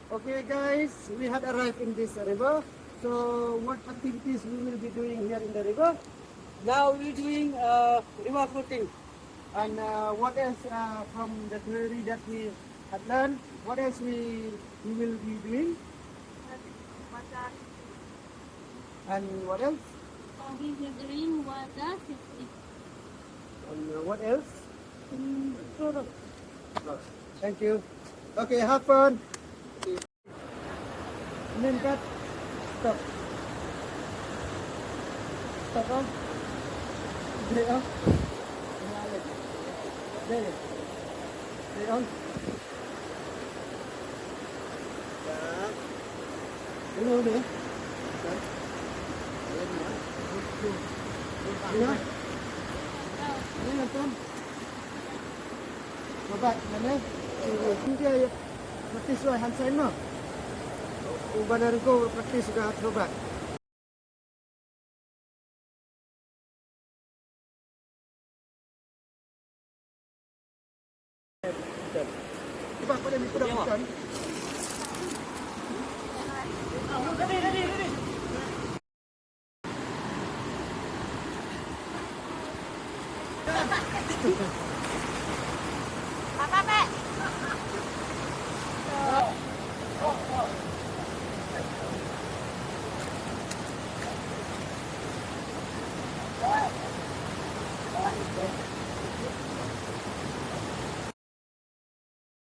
Okay guys, we had arrived in this river. So what activities we will be doing here in the river? Now we're doing river floating. And what else from the theory that we had learned? What else we will be doing? And what else? We will drink water safely. And what else? Product. Thank you. Okay, have fun. And then cut. Stop. Stop on. Stay on. There. Stay on. Yeah. Hello there. Yeah. Ini nonton. Coba mana? Dia praktis lah hand sign mah. Badan ko praktis juga coba. Coba pada ni sudah bukan. Ready.